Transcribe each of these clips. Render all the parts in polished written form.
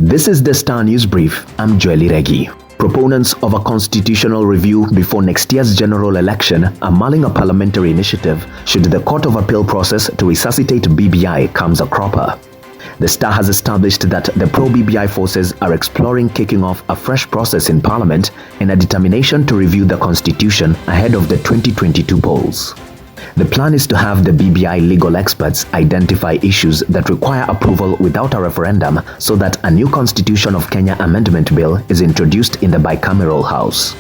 This is the Star News Brief. I'm Joely Regi. Proponents of a constitutional review before next year's general election are mulling a parliamentary initiative should the Court of Appeal process to resuscitate BBI comes a cropper. The Star has established that the pro-BBI forces are exploring kicking off a fresh process in Parliament in a determination to review the Constitution ahead of the 2022 polls. The plan is to have the BBI legal experts identify issues that require approval without a referendum so that a new Constitution of Kenya Amendment Bill is introduced in the bicameral House.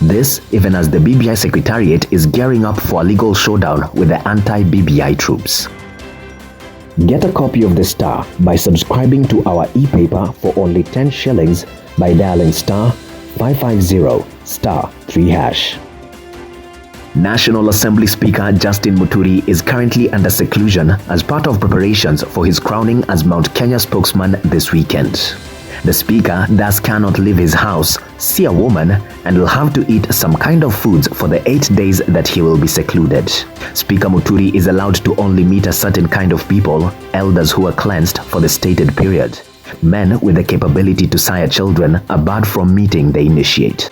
This, even as the BBI Secretariat is gearing up for a legal showdown with the anti-BBI troops. Get a copy of The Star by subscribing to our e-paper for only 10 shillings by dialing star 550 star 3#. National Assembly Speaker Justin Muturi is currently under seclusion as part of preparations for his crowning as Mount Kenya spokesman this weekend. The Speaker thus cannot leave his house, see a woman, and will have to eat some kind of foods for the 8 days that he will be secluded. Speaker Muturi is allowed to only meet a certain kind of people, elders who are cleansed for the stated period. Men with the capability to sire children are barred from meeting the initiate.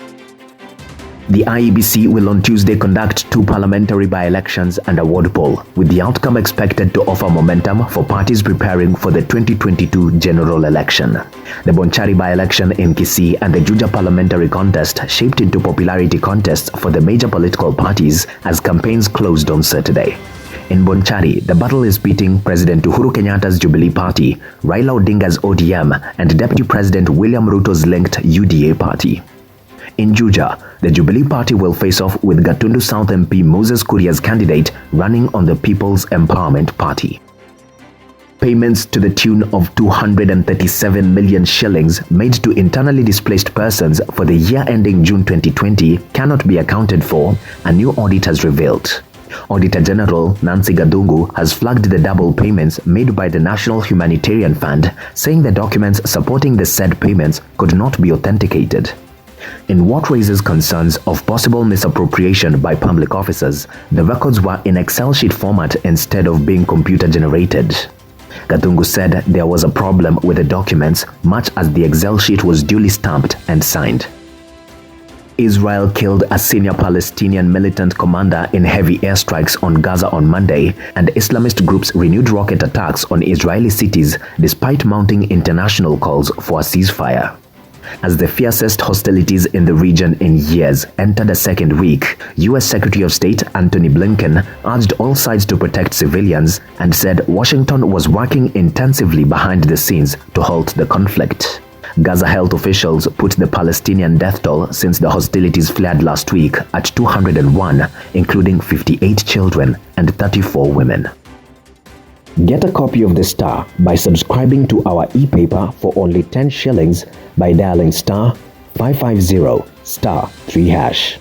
The IEBC will on Tuesday conduct 2 parliamentary by-elections and a ward poll, with the outcome expected to offer momentum for parties preparing for the 2022 general election. The Bonchari by-election in Kisii and the Juja parliamentary contest shaped into popularity contests for the major political parties as campaigns closed on Saturday. In Bonchari, the battle is pitting President Uhuru Kenyatta's Jubilee Party, Raila Odinga's ODM, and Deputy President William Ruto's linked UDA party. In Juja, the Jubilee Party will face off with Gatundu South MP Moses Kuria's candidate running on the People's Empowerment Party. Payments to the tune of 237 million shillings made to internally displaced persons for the year ending June 2020 cannot be accounted for, a new audit has revealed. Auditor General Nancy Gadungu has flagged the double payments made by the National Humanitarian Fund, saying the documents supporting the said payments could not be authenticated. In what raises concerns of possible misappropriation by public officers, the records were in Excel sheet format instead of being computer-generated. Gatungu said there was a problem with the documents, much as the Excel sheet was duly stamped and signed. Israel killed a senior Palestinian militant commander in heavy airstrikes on Gaza on Monday, and Islamist groups renewed rocket attacks on Israeli cities despite mounting international calls for a ceasefire. As the fiercest hostilities in the region in years entered a second week, U.S. Secretary of State Antony Blinken urged all sides to protect civilians and said Washington was working intensively behind the scenes to halt the conflict. Gaza health officials put the Palestinian death toll since the hostilities flared last week at 201, including 58 children and 34 women. Get a copy of The Star by subscribing to our e-paper for only 10 shillings by dialing star 550 star 3#.